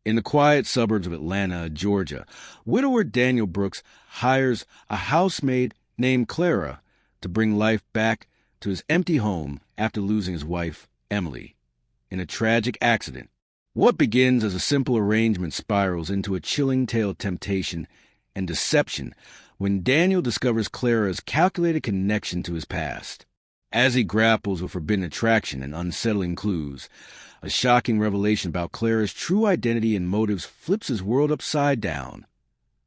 In the quiet suburbs of Atlanta, Georgia, widower Daniel Brooks hires a housemaid named Clara to bring life back to his empty home after losing his wife, Emily, in a tragic accident. What begins as a simple arrangement spirals into a chilling tale of temptation and deception when Daniel discovers Clara's calculated connection to his past. As he grapples with forbidden attraction and unsettling clues, a shocking revelation about Clara's true identity and motives flips his world upside down,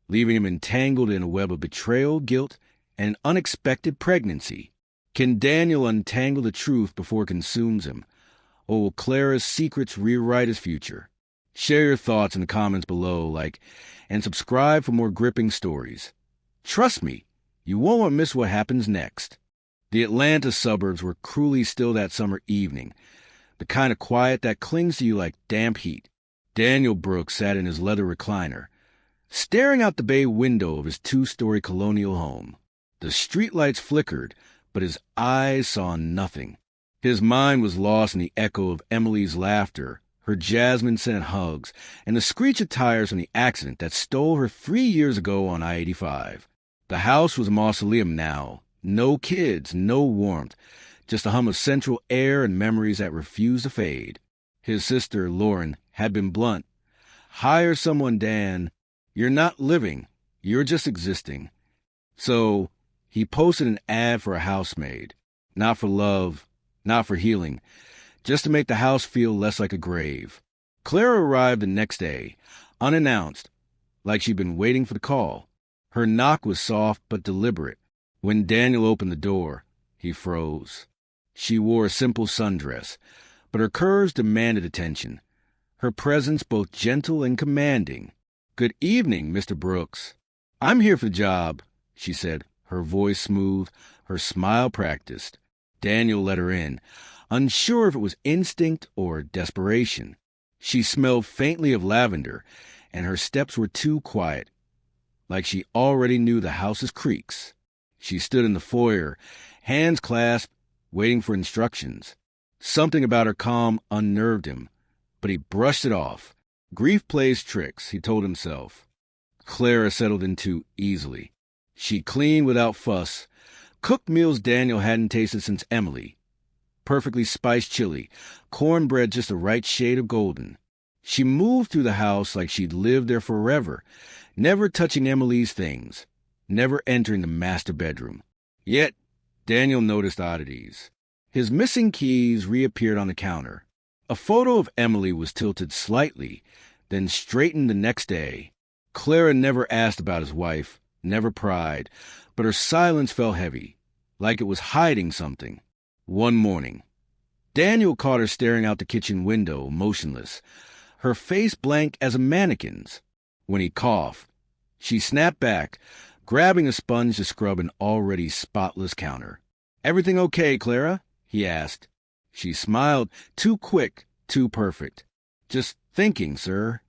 leaving him entangled in a web of betrayal, guilt, and an unexpected pregnancy. Can Daniel untangle the truth before it consumes him, or will Clara's secrets rewrite his future? Share your thoughts in the comments below, and subscribe for more gripping stories. Trust me, you won't want to miss what happens next. The Atlanta suburbs were cruelly still that summer evening, the kind of quiet that clings to you like damp heat. Daniel Brooks sat in his leather recliner, staring out the bay window of his two-story colonial home. The streetlights flickered, but his eyes saw nothing. His mind was lost in the echo of Emily's laughter, her jasmine-scented hugs, and the screech of tires from the accident that stole her 3 years ago on I-85. The house was a mausoleum now. No kids, no warmth, just a hum of central air and memories that refused to fade. His sister, Lauren, had been blunt. Hire someone, Dan. You're not living. You're just existing. So he posted an ad for a housemaid. Not for love, not for healing, just to make the house feel less like a grave. Clara arrived the next day, unannounced, like she'd been waiting for the call. Her knock was soft but deliberate. When Daniel opened the door, he froze. She wore a simple sundress, but her curves demanded attention, her presence both gentle and commanding. "Good evening, Mr. Brooks. I'm here for the job," she said, her voice smooth, her smile practiced. Daniel let her in, unsure if it was instinct or desperation. She smelled faintly of lavender, and her steps were too quiet, like she already knew the house's creaks. She stood in the foyer, hands clasped, waiting for instructions. Something about her calm unnerved him, but he brushed it off. Grief plays tricks, he told himself. Clara settled in too easily. She cleaned without fuss, cooked meals Daniel hadn't tasted since Emily. Perfectly spiced chili, cornbread just the right shade of golden. She moved through the house like she'd lived there forever, never touching Emily's things, never entering the master bedroom. Yet, Daniel noticed oddities. His missing keys reappeared on the counter. A photo of Emily was tilted slightly, then straightened the next day. Clara never asked about his wife, never pried, but her silence felt heavy, like it was hiding something. One morning, Daniel caught her staring out the kitchen window, motionless, her face blank as a mannequin's. When he coughed, she snapped back, grabbing a sponge to scrub an already spotless counter. "Everything okay, Clara?" he asked. She smiled, too quick, too perfect. "Just thinking, sir."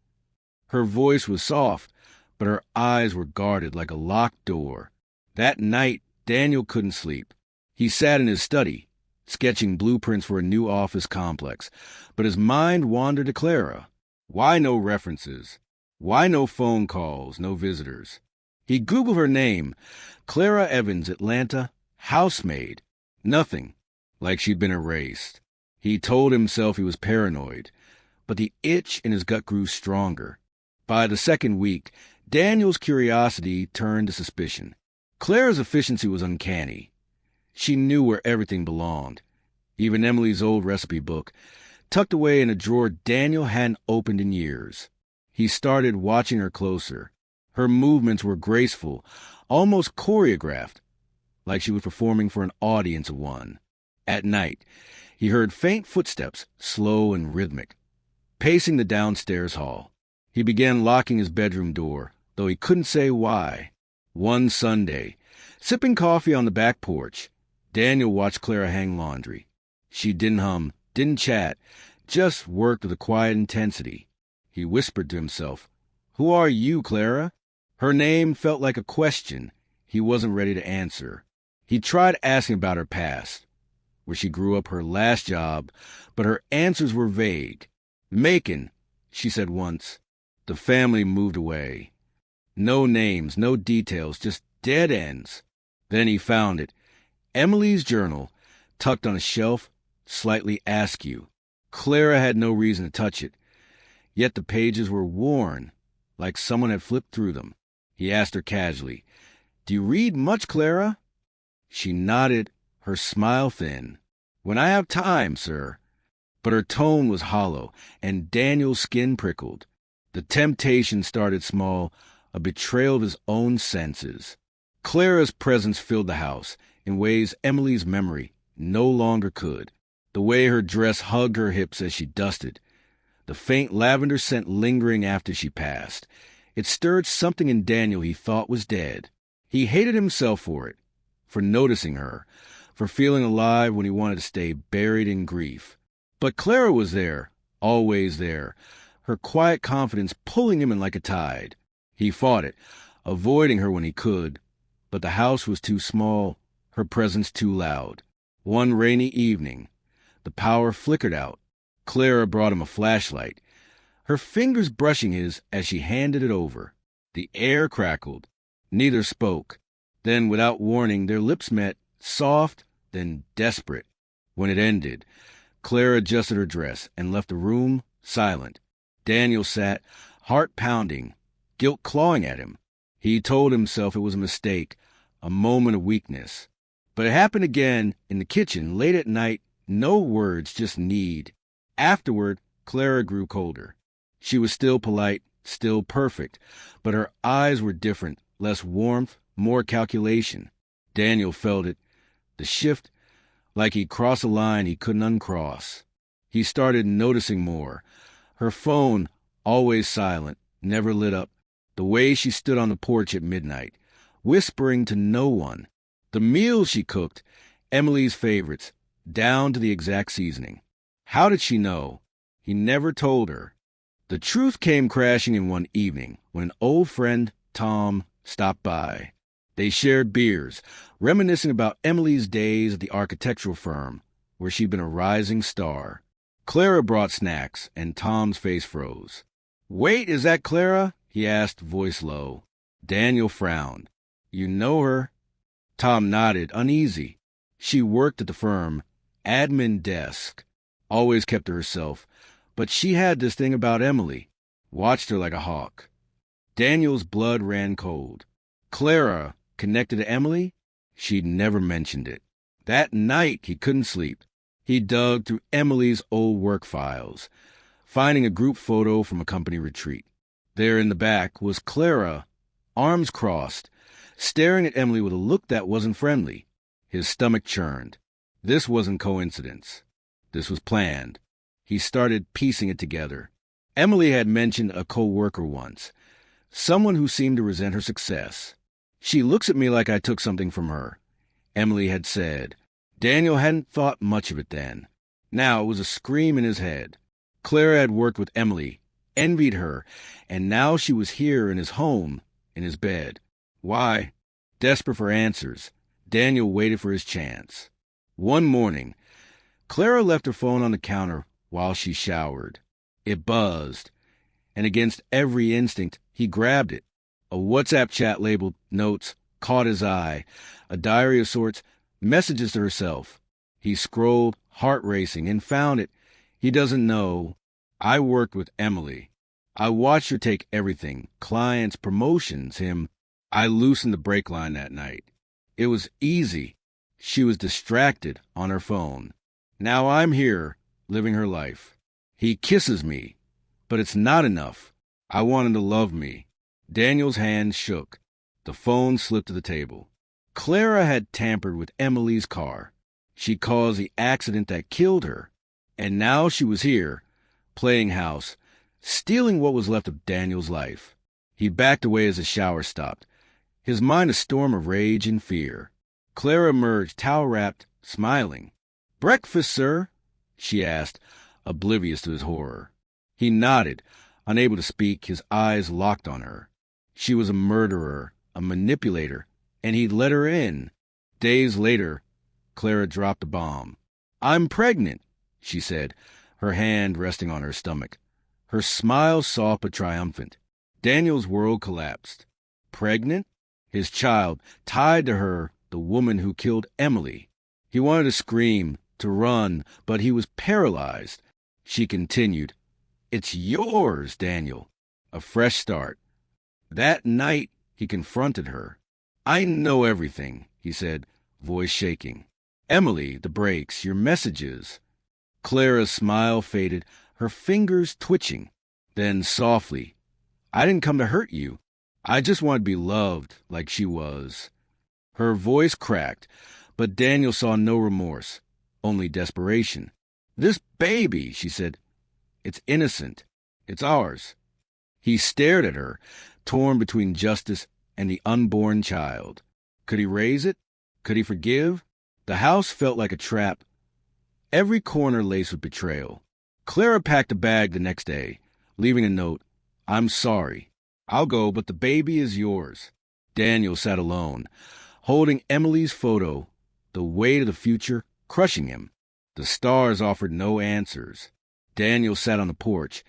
Her voice was soft, but her eyes were guarded like a locked door. That night, Daniel couldn't sleep. He sat in his study, sketching blueprints for a new office complex, but his mind wandered to Clara. Why no references? Why no phone calls, no visitors? He Googled her name, Clara Evans, Atlanta, housemaid. Nothing, like she'd been erased. He told himself he was paranoid, but the itch in his gut grew stronger. By the second week, Daniel's curiosity turned to suspicion. Clara's efficiency was uncanny. She knew where everything belonged, even Emily's old recipe book, tucked away in a drawer Daniel hadn't opened in years. He started watching her closer. Her movements were graceful, almost choreographed, like she was performing for an audience of one. At night, he heard faint footsteps, slow and rhythmic, pacing the downstairs hall. He began locking his bedroom door, though he couldn't say why. One Sunday, sipping coffee on the back porch, Daniel watched Clara hang laundry. She didn't hum, didn't chat, just worked with a quiet intensity. He whispered to himself, "Who are you, Clara?" Her name felt like a question he wasn't ready to answer. He tried asking about her past, where she grew up, her last job, but her answers were vague. "Macon," she said once. The family moved away. No names, no details, just dead ends. Then he found it. Emily's journal, tucked on a shelf, slightly askew. Clara had no reason to touch it, yet the pages were worn, like someone had flipped through them. He asked her casually, "Do you read much, Clara?" She nodded, her smile thin. "When I have time, sir." But her tone was hollow, and Daniel's skin prickled. The temptation started small, a betrayal of his own senses. Clara's presence filled the house in ways Emily's memory no longer could. The way her dress hugged her hips as she dusted, the faint lavender scent lingering after she passed. It stirred something in Daniel he thought was dead. He hated himself for it, for noticing her, for feeling alive when he wanted to stay buried in grief. But Clara was there, always there, her quiet confidence pulling him in like a tide. He fought it, avoiding her when he could, but the house was too small, her presence too loud. One rainy evening, the power flickered out. Clara brought him a flashlight, her fingers brushing his as she handed it over. The air crackled. Neither spoke. Then, without warning, their lips met, soft, then desperate. When it ended, Clara adjusted her dress and left the room silent. Daniel sat, heart pounding, guilt clawing at him. He told himself it was a mistake, a moment of weakness. But it happened again in the kitchen, late at night, no words, just need. Afterward, Clara grew colder. She was still polite, still perfect, but her eyes were different, less warmth, more calculation. Daniel felt it, the shift, like he'd crossed a line he couldn't uncross. He started noticing more. Her phone, always silent, never lit up. The way she stood on the porch at midnight, whispering to no one. The meals she cooked, Emily's favorites, down to the exact seasoning. How did she know? He never told her. The truth came crashing in one evening when an old friend, Tom, stopped by. They shared beers, reminiscing about Emily's days at the architectural firm, where she'd been a rising star. Clara brought snacks, and Tom's face froze. "Wait, is that Clara?" he asked, voice low. Daniel frowned. "You know her?" Tom nodded, uneasy. She worked at the firm, admin desk, always kept to herself, but she had this thing about Emily, watched her like a hawk. Daniel's blood ran cold. Clara, connected to Emily? She'd never mentioned it. That night, he couldn't sleep. He dug through Emily's old work files, finding a group photo from a company retreat. There in the back was Clara, arms crossed, staring at Emily with a look that wasn't friendly. His stomach churned. This wasn't coincidence. This was planned. He started piecing it together. Emily had mentioned a co-worker once, someone who seemed to resent her success. "She looks at me like I took something from her," Emily had said. Daniel hadn't thought much of it then. Now it was a scream in his head. Clara had worked with Emily, envied her, and now she was here in his home, in his bed. Why? Desperate for answers, Daniel waited for his chance. One morning, Clara left her phone on the counter while she showered. It buzzed, and against every instinct, he grabbed it. A WhatsApp chat labeled Notes caught his eye, a diary of sorts, messages to herself. He scrolled, heart racing, and found it. He doesn't know. "I worked with Emily. I watched her take everything, clients, promotions, him. I loosened the brake line that night. It was easy. She was distracted on her phone. Now I'm here, living her life. He kisses me, but it's not enough. I want him to love me." Daniel's hand shook. The phone slipped to the table. Clara had tampered with Emily's car. She caused the accident that killed her. And now she was here, playing house, stealing what was left of Daniel's life. He backed away as the shower stopped, his mind a storm of rage and fear. Clara emerged, towel-wrapped, smiling. "Breakfast, sir?" she asked, oblivious to his horror. He nodded, unable to speak, his eyes locked on her. She was a murderer, a manipulator, and he'd let her in. Days later, Clara dropped a bomb. "I'm pregnant," she said, her hand resting on her stomach. her smile soft but triumphant. Daniel's world collapsed. Pregnant? His child, tied to her, the woman who killed Emily. He wanted to scream, to run, but he was paralyzed. She continued, "It's yours, Daniel." A fresh start. That night, he confronted her. "I know everything," he said, voice shaking. "Emily, the brakes, your messages." Clara's smile faded, her fingers twitching. Then softly, "I didn't come to hurt you. I just wanted to be loved like she was." Her voice cracked, but Daniel saw no remorse, only desperation. "This baby," she said, "it's innocent. It's ours." He stared at her, torn between justice and the unborn child. Could he raise it? Could he forgive? The house felt like a trap, every corner laced with betrayal. Clara packed a bag the next day, leaving a note, "I'm sorry. I'll go, but the baby is yours." Daniel sat alone, holding Emily's photo, the weight of the future crushing him. The stars offered no answers. Daniel sat on the porch,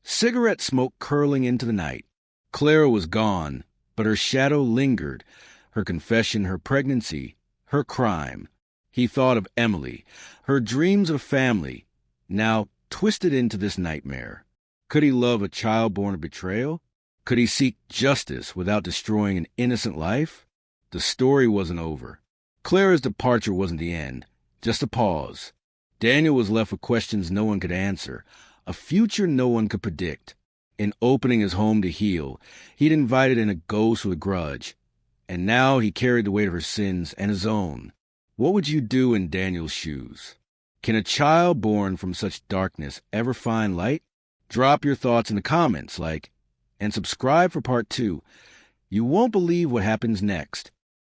cigarette smoke curling into the night. Clara was gone, but her shadow lingered, her confession, her pregnancy, her crime. He thought of Emily, her dreams of a family, now twisted into this nightmare. Could he love a child born of betrayal? Could he seek justice without destroying an innocent life? The story wasn't over. Clara's departure wasn't the end, just a pause. Daniel was left with questions no one could answer, a future no one could predict. In opening his home to heal, he'd invited in a ghost with a grudge, and now he carried the weight of her sins and his own. What would you do in Daniel's shoes? Can a child born from such darkness ever find light? Drop your thoughts in the comments, and subscribe for part 2. You won't believe what happens next.